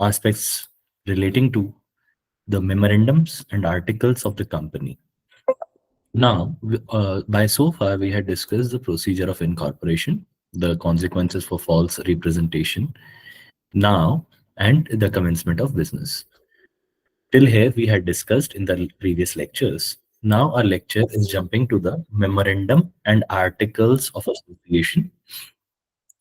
aspects relating to the memorandums and articles of the company. Now, by so far, we had discussed the procedure of incorporation, the consequences for false representation, now, and the commencement of business. Till here, we had discussed in the previous lectures. Now, our lecture is jumping to the memorandum and articles of association.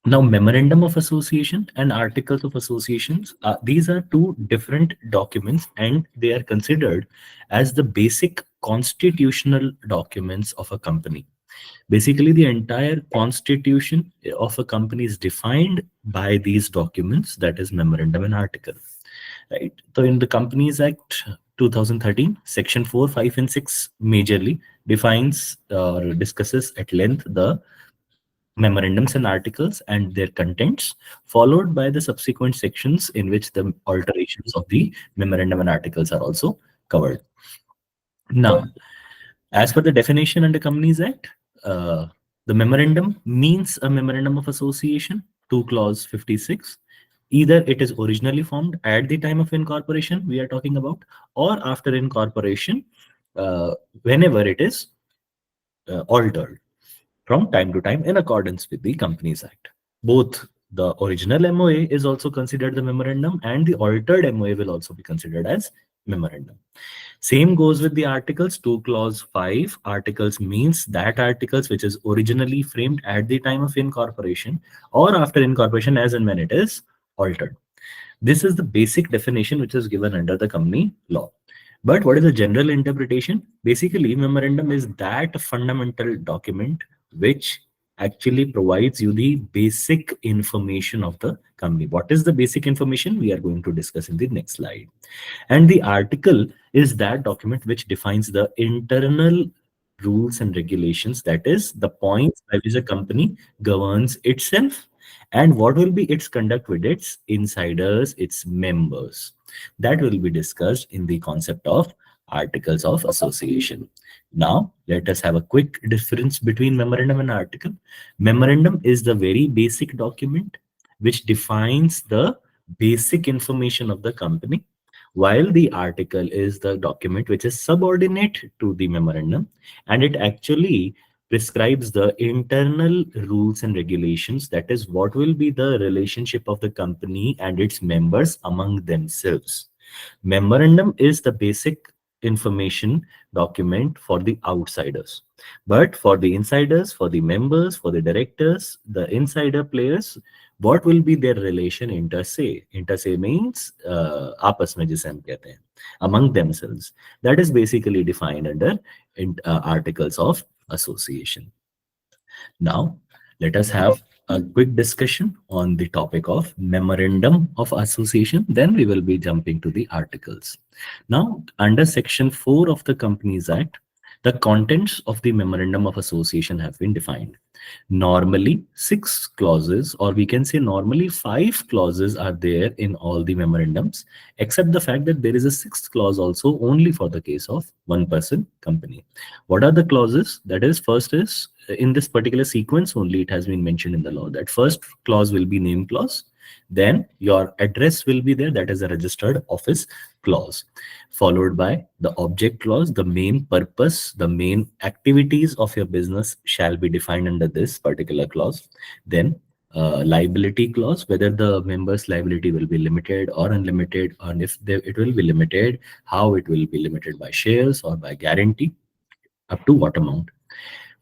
Now, memorandum of association and articles of associations, these are two different documents and they are considered as the basic constitutional documents of a company. Basically, the entire constitution of a company is defined by these documents, that is memorandum and article. Right. So in the Companies Act 2013, Section 4, 5, and 6 majorly defines or discusses at length the memorandums and articles and their contents, followed by the subsequent sections in which the alterations of the memorandum and articles are also covered. Now, as per the definition under Companies Act, the memorandum means a memorandum of association, 2 clause 56. Either it is originally formed at the time of incorporation we are talking about, or after incorporation, whenever it is altered from time to time in accordance with the Companies Act. Both the original MOA is also considered the memorandum and the altered MOA will also be considered as memorandum. Same goes with the articles. 2 clause 5 articles means that articles which is originally framed at the time of incorporation or after incorporation as and when it is altered. This is the basic definition which is given under the company law. But what is the general interpretation? Basically, memorandum is that fundamental document which actually provides you the basic information of the company. What is the basic information? We are going to discuss in the next slide. And the article is that document which defines the internal rules and regulations, that is the points by which a company governs itself and what will be its conduct with its insiders, its members. That will be discussed in the concept of articles of association. Now, let us have a quick difference between memorandum and article. Memorandum is the very basic document which defines the basic information of the company, while the article is the document which is subordinate to the memorandum, and it actually prescribes the internal rules and regulations, that is what will be the relationship of the company and its members among themselves. Memorandum is the basic information document for the outsiders, but for the insiders, for the members, for the directors, the insider players, what will be their relation inter se? Inter se means आपस में जिसे हम कहते हैं, among themselves. That is basically defined under articles of association. Now, let us have a quick discussion on the topic of memorandum of association. Then we will be jumping to the articles. Now, under Section 4 of the Companies Act, the contents of the memorandum of association have been defined. Normally, 6 clauses, or we can say normally 5 clauses are there in all the memorandums, except the fact that there is a 6th clause also only for the case of one-person company. What are the clauses? That is, first is, in this particular sequence only, it has been mentioned in the law that first clause will be name clause. Then your address will be there, that is a registered office clause, followed by the object clause. The main purpose, the main activities of your business shall be defined under this particular clause. Then liability clause, whether the members' liability will be limited or unlimited, and if it will be limited, how it will be limited, by shares or by guarantee, up to what amount.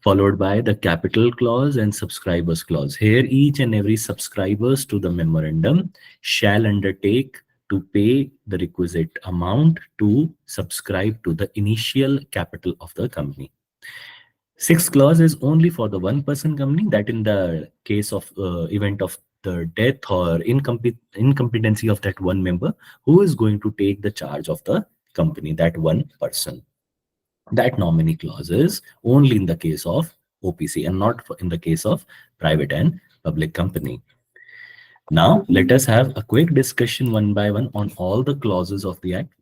Followed by the capital clause and subscribers clause. Here, each and every subscribers to the memorandum shall undertake to pay the requisite amount to subscribe to the initial capital of the company. 6th clause is only for the one-person company, that in the case of event of the death or incompetency of that one member, who is going to take the charge of the company, that one person. That nominee clause is only in the case of OPC and not in the case of private and public company. Now, let us have a quick discussion one by one on all the clauses of the Act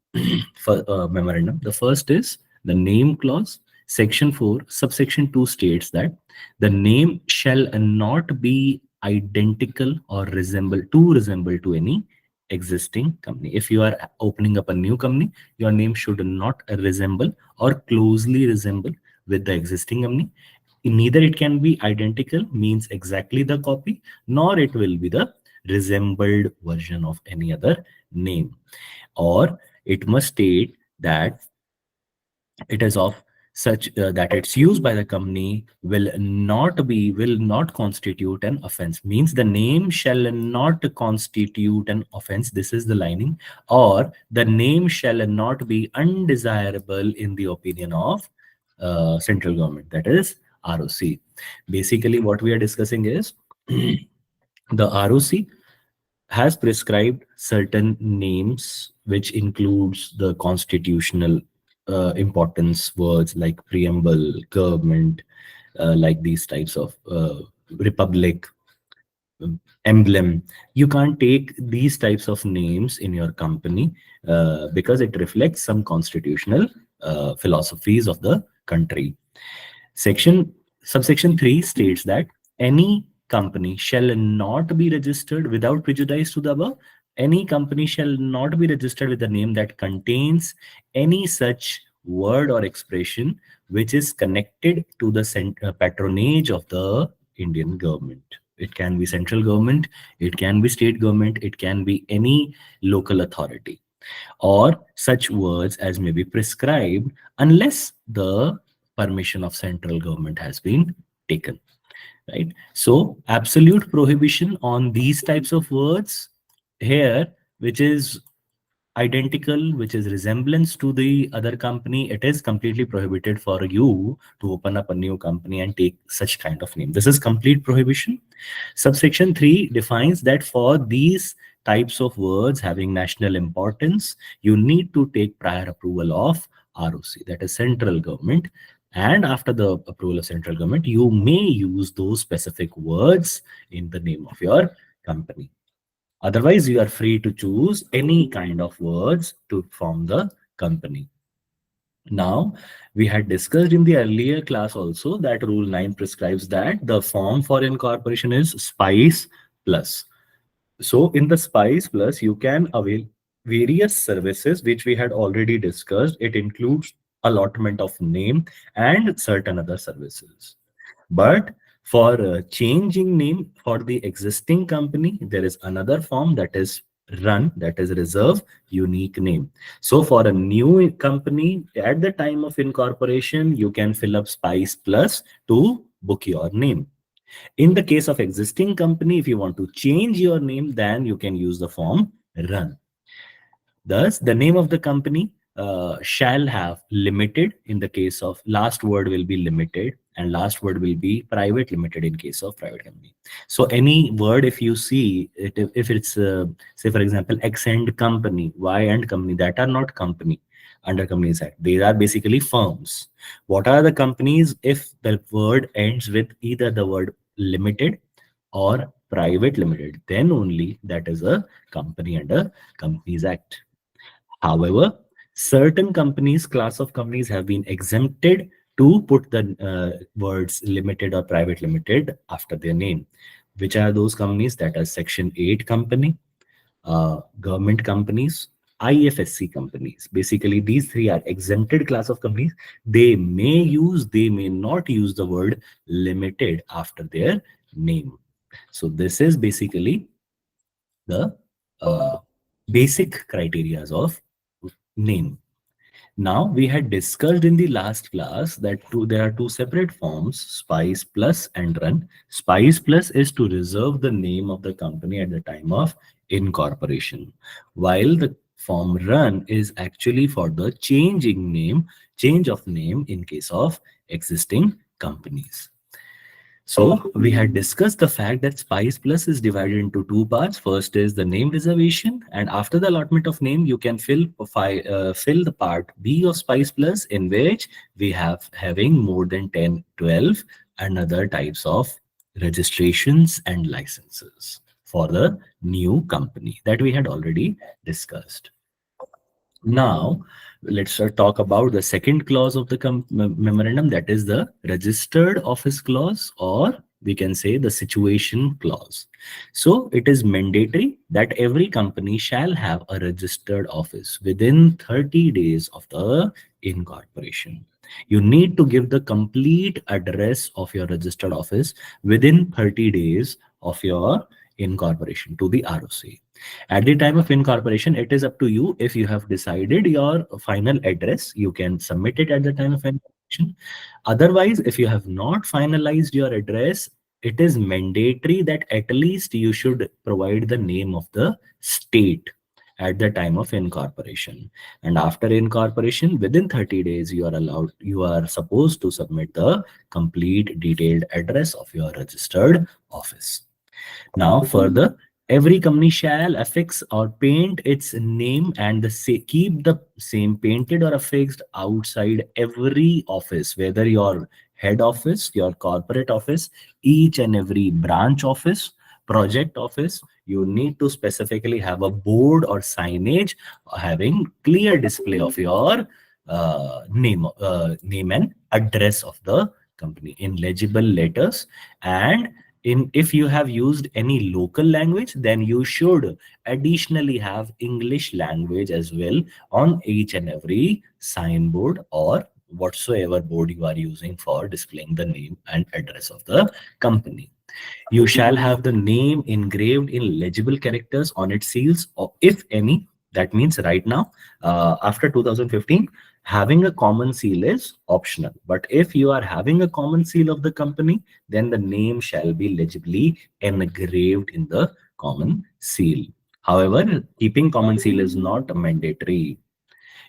for memorandum. The first is the name clause. Section 4, subsection 2 states that the name shall not be identical or resemble to any existing company. If you are opening up a new company, your name should not resemble or closely resemble with the existing company. Neither it can be identical, means exactly the copy, nor it will be the resembled version of any other name. Or it must state that it is of such that its use by the company will not constitute an offense, means the name shall not constitute an offense, this is the lining, or the name shall not be undesirable in the opinion of central government, that is ROC. Basically what we are discussing is the ROC has prescribed certain names which includes the constitutional importance words like preamble, government, like these types of republic, emblem. You can't take these types of names in your company because it reflects some constitutional philosophies of the country. Section Subsection 3 states that any company shall not be registered without prejudice to the above. Any company shall not be registered with a name that contains any such word or expression which is connected to the patronage of the Indian government. It can be central government, it can be state government, it can be any local authority, or such words as may be prescribed unless the permission of central government has been taken, right? So absolute prohibition on these types of words here, which is identical, which is resemblance to the other company, it is completely prohibited for you to open up a new company and take such kind of name. This is complete prohibition. Subsection 3 defines that for these types of words having national importance, you need to take prior approval of ROC, that is central government. And after the approval of central government, you may use those specific words in the name of your company. Otherwise, you are free to choose any kind of words to form the company. Now, we had discussed in the earlier class also that Rule 9 prescribes that the form for incorporation is SPICE plus. So in the SPICE plus, you can avail various services which we had already discussed. It includes allotment of name and certain other services. But for changing name for the existing company, there is another form that is run, that is reserve unique name. So for a new company, at the time of incorporation, you can fill up Spice Plus to book your name. In the case of existing company, if you want to change your name, then you can use the form run. Thus, the name of the company shall have limited in the case of last word will be limited, and last word will be private limited in case of private company. So any word, if you see it, if it's say for example X and company, Y and company, that are not company under Companies Act. They are basically firms. What are the companies? If the word ends with either the word limited or private limited, then only that is a company under Companies Act. However, certain companies, class of companies have been exempted to put the words limited or private limited after their name. Which are those companies? That are Section 8 company, government companies, IFSC companies. Basically, these three are exempted class of companies. They may not use the word limited after their name. So this is basically the basic criteria of name. Now, we had discussed in the last class that there are two separate forms, Spice Plus and Run. Spice Plus is to reserve the name of the company at the time of incorporation, while the form Run is actually for the change of name in case of existing companies. So we had discussed the fact that Spice Plus is divided into two parts. First is the name reservation, and after the allotment of name, you can fill the part B of Spice Plus, in which we have having more than 10, 12 and other types of registrations and licenses for the new company that we had already discussed. Now, let's talk about the second clause of the memorandum, that is the registered office clause or we can say the situation clause. So it is mandatory that every company shall have a registered office within 30 days of the incorporation. You need to give the complete address of your registered office within 30 days of your incorporation to the ROC. At the time of incorporation, it is up to you. If you have decided your final address, you can submit it at the time of incorporation. Otherwise, if you have not finalized your address, it is mandatory that at least you should provide the name of the state at the time of incorporation. And after incorporation, within 30 days, you are supposed to submit the complete detailed address of your registered office. Now, further, every company shall affix or paint its name and keep the same painted or affixed outside every office, whether your head office, your corporate office, each and every branch office, project office. You need to specifically have a board or signage having clear display of your name and address of the company in legible letters. And if you have used any local language, then you should additionally have English language as well on each and every signboard or whatsoever board you are using for displaying the name and address of the company. You shall have the name engraved in legible characters on its seals, or if any. That means right now, after 2015, having a common seal is optional. But if you are having a common seal of the company, then the name shall be legibly engraved in the common seal. However, keeping common seal is not mandatory.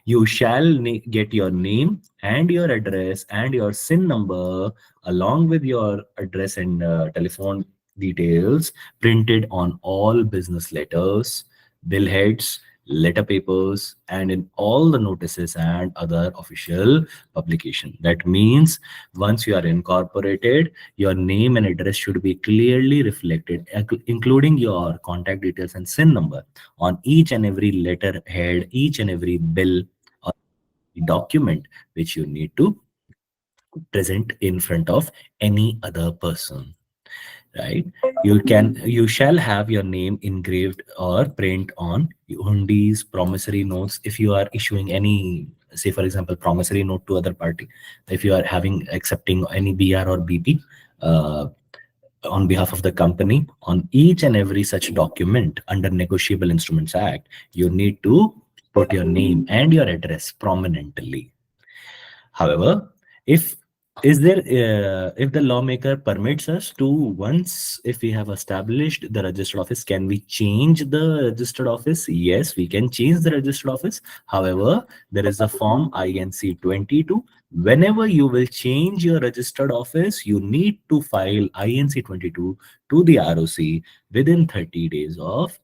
You shall get your name and your address and your SIN number along with your address and telephone details printed on all business letters, bill heads, letter papers, and in all the notices and other official publication. That means once you are incorporated, your name and address should be clearly reflected, including your contact details and SIN number on each and every letterhead, each and every bill or document which you need to present in front of any other person, right? You shall have your name engraved or print on hundis, promissory notes. If you are issuing any, say for example, promissory note to other party, if you are having accepting any BR or BP on behalf of the company, on each and every such document under Negotiable Instruments Act, you need to put your name and your address prominently. However, if if the lawmaker permits us to, once if we have established the registered office, can we change the registered office? Yes, we can change the registered office. However, there is a form INC 22. Whenever you will change your registered office, you need to file INC 22 to the ROC within 30 days of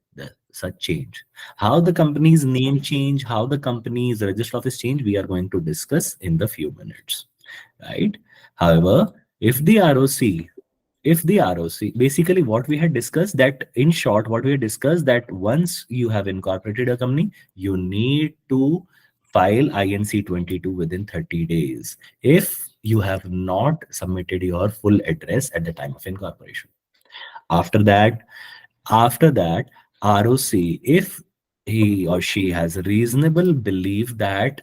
such change. How the company's name change, how the company's registered office change, we are going to discuss in the few minutes, right? However, if the ROC, basically what we had discussed, that in short, what we had discussed, that once you have incorporated a company, you need to file INC 22 within 30 days if you have not submitted your full address at the time of incorporation. After that, after that, ROC, if he or she has reasonable belief that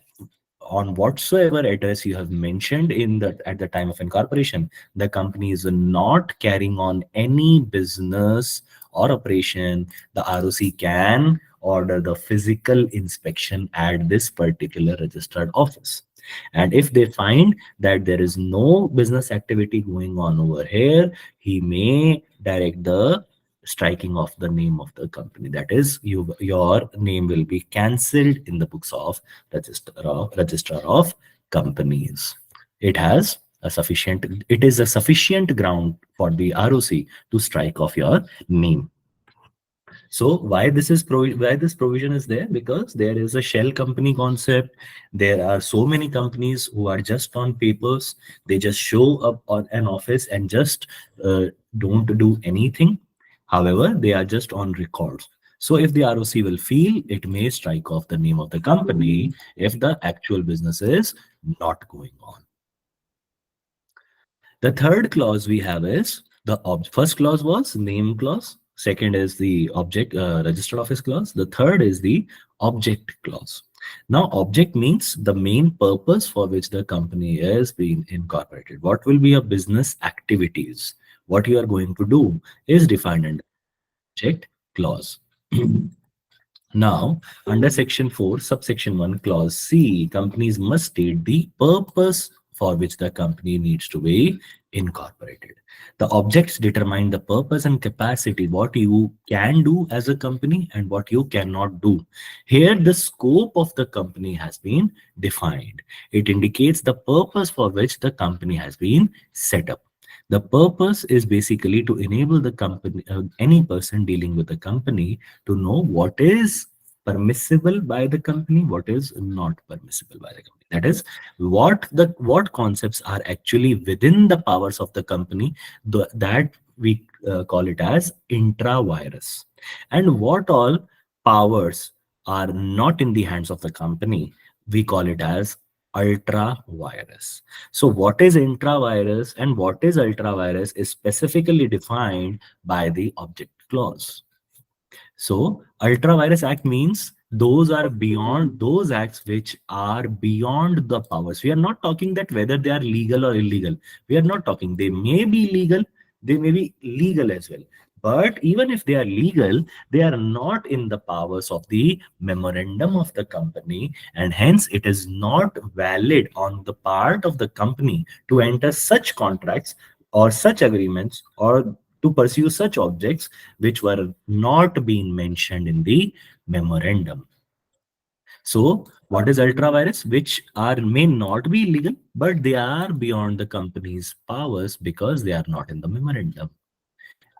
on whatsoever address you have mentioned in the at the time of incorporation, the company is not carrying on any business or operation, the ROC can order the physical inspection at this particular registered office. And if they find that there is no business activity going on over here, he may direct the striking of the name of the company. That is, your name will be cancelled in the books of registrar of companies. It is a sufficient ground for the ROC to strike off your name. So why this provision is there? Because there is a shell company concept. There are so many companies who are just on papers. They just show up on an office and just don't do anything. However, they are just on records. So if the ROC will feel, it may strike off the name of the company if the actual business is not going on. The third clause we have is The first clause was name clause. Second is the object registered office clause. The third is the object clause. Now, object means the main purpose for which the company is being incorporated. What will be your business activities? What you are going to do is defined in object clause. Now, under section 4, subsection 1, clause C, companies must state the purpose for which the company needs to be incorporated. The objects determine the purpose and capacity, what you can do as a company and what you cannot do. Here, the scope of the company has been defined. It indicates the purpose for which the company has been set up. The purpose is basically to enable the company, any person dealing with the company, to know what is permissible by the company, what is not permissible by the company. That is, what concepts are actually within the powers of the company, that we call it as intra-virus, and what all powers are not in the hands of the company, we call it as ultra virus. So what is intra-virus and what is ultra-virus is specifically defined by the object clause. So ultra virus act means those are beyond, those acts which are beyond the powers. We are not talking that whether they are legal or illegal. We are not talking. They may be legal, they may be legal as well. But even if they are legal, they are not in the powers of the memorandum of the company, and hence it is not valid on the part of the company to enter such contracts or such agreements or to pursue such objects which were not being mentioned in the memorandum. So, what is ultra virus? Which are may not be legal, but they are beyond the company's powers because they are not in the memorandum.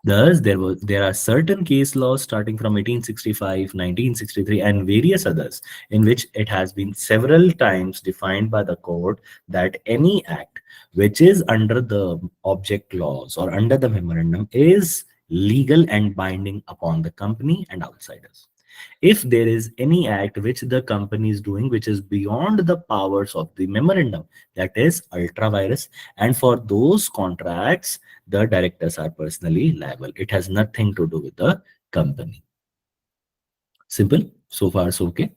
Thus, there are certain case laws starting from 1865, 1963, and various others in which it has been several times defined by the court that any act which is under the object clause or under the memorandum is legal and binding upon the company and outsiders. If there is any act which the company is doing which is beyond the powers of the memorandum, that is ultra virus, and for those contracts the directors are personally liable. It has nothing to do with the company. Simple. So far so okay.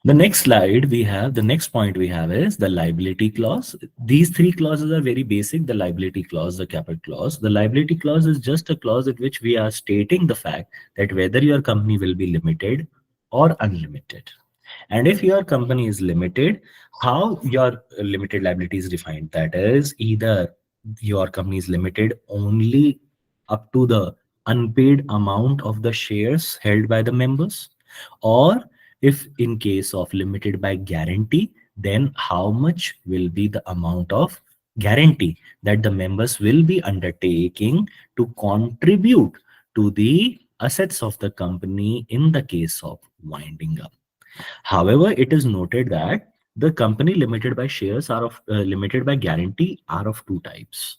The next slide we have, the next point we have is the liability clause. These three clauses are very basic. The liability clause, the capital clause. The liability clause is just a clause in which we are stating the fact that whether your company will be limited or unlimited. And if your company is limited, how your limited liability is defined? That is, either your company is limited only up to the unpaid amount of the shares held by the members, or if in case of limited by guarantee, then how much will be the amount of guarantee that the members will be undertaking to contribute to the assets of the company in the case of winding up. However, it is noted that the company limited by shares are of limited by guarantee are of two types.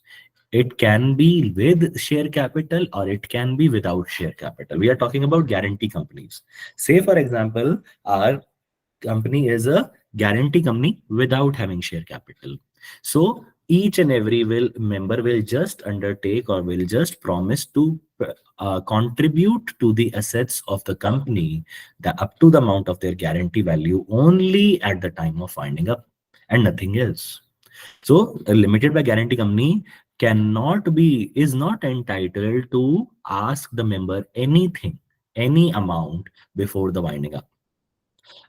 It can be with share capital or it can be without share capital. We are talking about guarantee companies. Say, for example, our company is a guarantee company without having share capital. So each and every will member will just undertake or will just promise to contribute to the assets of the company, the up to the amount of their guarantee value only at the time of winding up and nothing else. So a limited by guarantee company cannot be, is not entitled to ask the member anything, any amount before the winding up.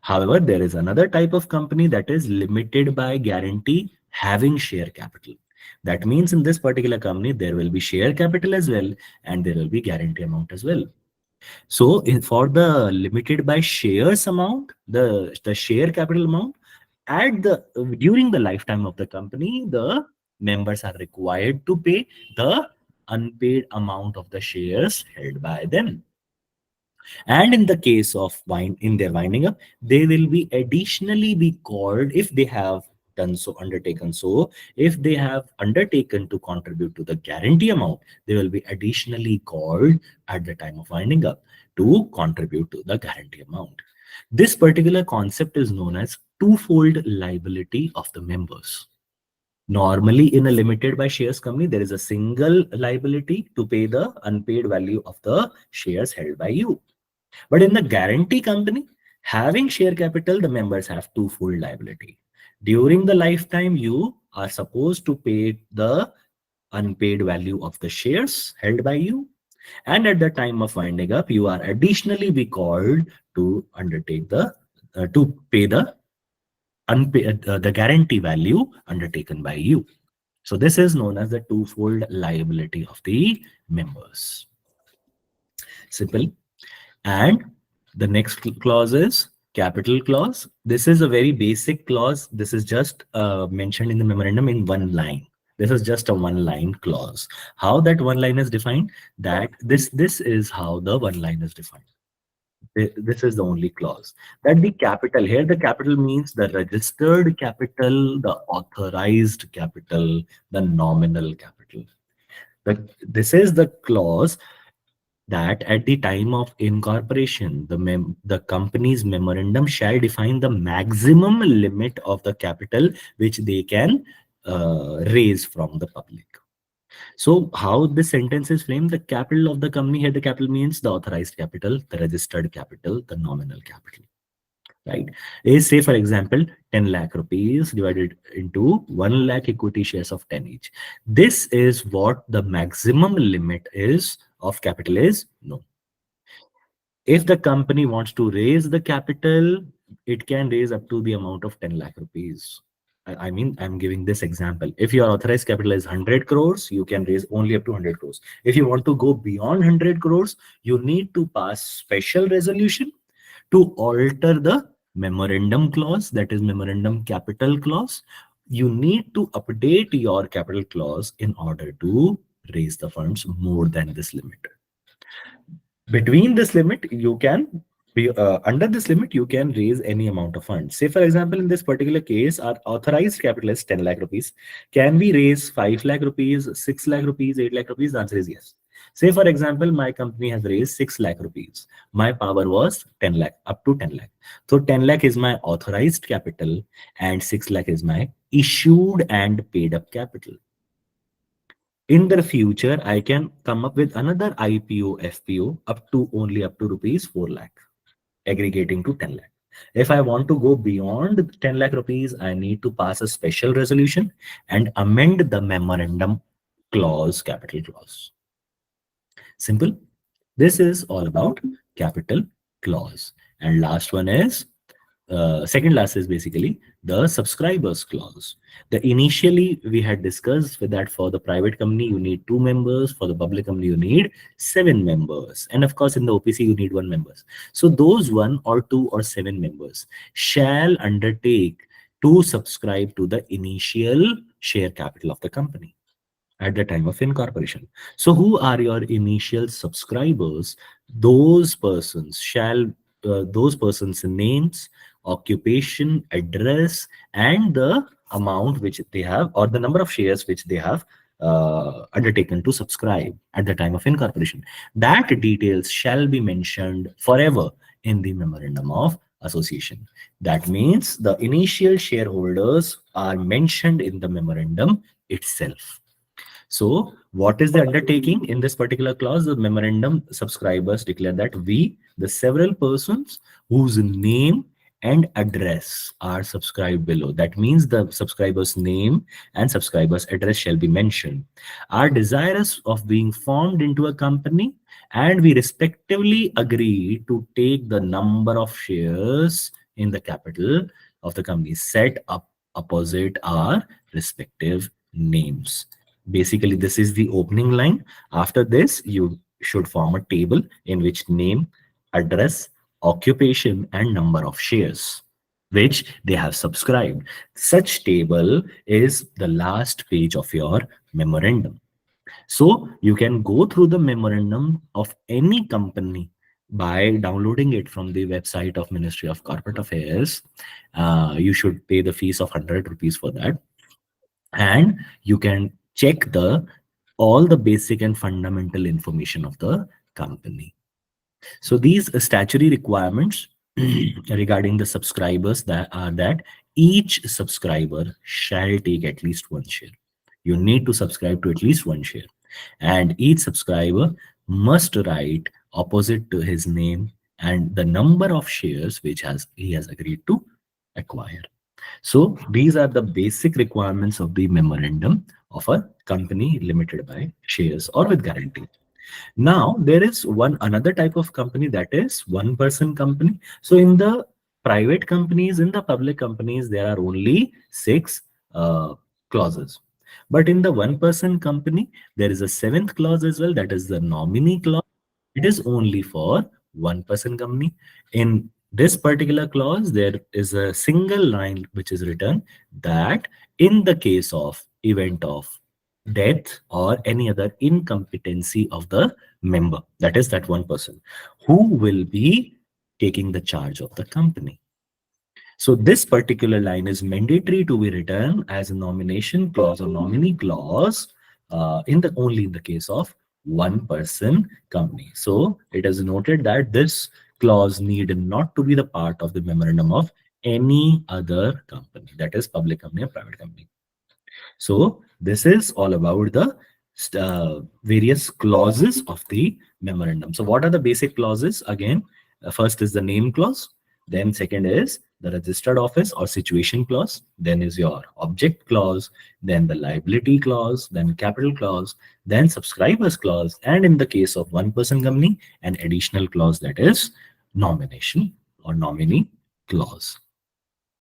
However, there is another type of company that is limited by guarantee having share capital. That means in this particular company, there will be share capital as well, and there will be guarantee amount as well. So for the limited by shares amount, the share capital amount, at the during the lifetime of the company, the members are required to pay the unpaid amount of the shares held by them. And in the case of in their winding up, they will be additionally be called if they have done so, undertaken so, if they have undertaken to contribute to the guarantee amount, they will be additionally called at the time of winding up to contribute to the guarantee amount. This particular concept is known as twofold liability of the members. Normally, in a limited by shares company, there is a single liability to pay the unpaid value of the shares held by you. But in the guarantee company, having share capital, the members have two full liability. During the lifetime, you are supposed to pay the unpaid value of the shares held by you. And at the time of winding up, you are additionally be called to undertake to pay the guarantee value undertaken by you. So this is known as the twofold liability of the members. Simple. And the next clause is capital clause. This is a very basic clause. This is just mentioned in the memorandum in one line. This is just a one line clause. How that one line is defined? That this is how the one line is defined. This is the only clause that the capital here. The capital means the registered capital, the authorized capital, the nominal capital. This is the clause that at the time of incorporation, the company's memorandum shall define the maximum limit of the capital which they can raise from the public. So how this sentence is framed, the capital of the company here, the capital means the authorized capital, the registered capital, the nominal capital, right? Is say for example, 10 lakh rupees divided into 1 lakh equity shares of 10 each. This is what the maximum limit is of capital is. No. If the company wants to raise the capital, it can raise up to the amount of 10 lakh rupees. I mean, I'm giving this example. If your authorized capital is 100 crores, you can raise only up to 100 crores. If you want to go beyond 100 crores, you need to pass special resolution to alter the memorandum clause, that is memorandum capital clause. You need to update your capital clause in order to raise the funds more than this limit. Between this limit, you can be under this limit, you can raise any amount of funds. Say, for example, in this particular case, our authorized capital is 10 lakh rupees. Can we raise 5 lakh rupees, 6 lakh rupees, 8 lakh rupees? The answer is yes. Say, for example, my company has raised 6 lakh rupees. My power was 10 lakh, up to 10 lakh. So 10 lakh is my authorized capital and 6 lakh is my issued and paid up capital. In the future, I can come up with another IPO, FPO up to rupees 4 lakh, aggregating to 10 lakh. If I want to go beyond 10 lakh rupees, I need to pass a special resolution and amend the memorandum clause, capital clause. Simple. This is all about capital clause. And last one is second last is basically the subscribers clause. The initially we had discussed with that for the private company you need 2 members, for the public company you need 7 members, and of course in the OPC you need 1 members. So those 1 or 2 or 7 members shall undertake to subscribe to the initial share capital of the company at the time of incorporation. So who are your initial subscribers? Those persons names, occupation, address, and the amount which they have, or the number of shares which they have undertaken to subscribe at the time of incorporation. That details shall be mentioned forever in the memorandum of association. That means the initial shareholders are mentioned in the memorandum itself. So what is the undertaking in this particular clause? The memorandum subscribers declare that we, the several persons whose name and address are subscribed below. That means the subscriber's name and subscriber's address shall be mentioned. Are desirous of being formed into a company, and we respectively agree to take the number of shares in the capital of the company set up opposite our respective names. Basically, this is the opening line. After this, you should form a table in which name, address, occupation, and number of shares which they have subscribed. Such table is the last page of your memorandum. So you can go through the memorandum of any company by downloading it from the website of Ministry of Corporate Affairs. You should pay the fees of 100 rupees for that, and you can check all the basic and fundamental information of the company. So these statutory requirements regarding the subscribers that are that each subscriber shall take at least one share. You need to subscribe to at least one share, and each subscriber must write opposite to his name and the number of shares which has he has agreed to acquire. So these are the basic requirements of the memorandum of a company limited by shares or with guarantee. Now there is one another type of company, that is one person company. So in the private companies, in the public companies, there are only six clauses. But in the one person company, there is a seventh clause as well, that is the nominee clause. It is only for one person company. In this particular clause, there is a single line which is written that in the case of event of death or any other incompetency of the member, that is that one person, who will be taking the charge of the company. So this particular line is mandatory to be written as a nomination clause or nominee clause in the only in the case of one person company. So it is noted that this clause need not to be the part of the memorandum of any other company, that is public company or private company. So this is all about the various clauses of the memorandum. So what are the basic clauses? Again, first is the name clause. Then second is the registered office or situation clause. Then is your object clause. Then the liability clause. Then capital clause. Then subscribers clause. And in the case of one person company, an additional clause, that is nomination or nominee clause.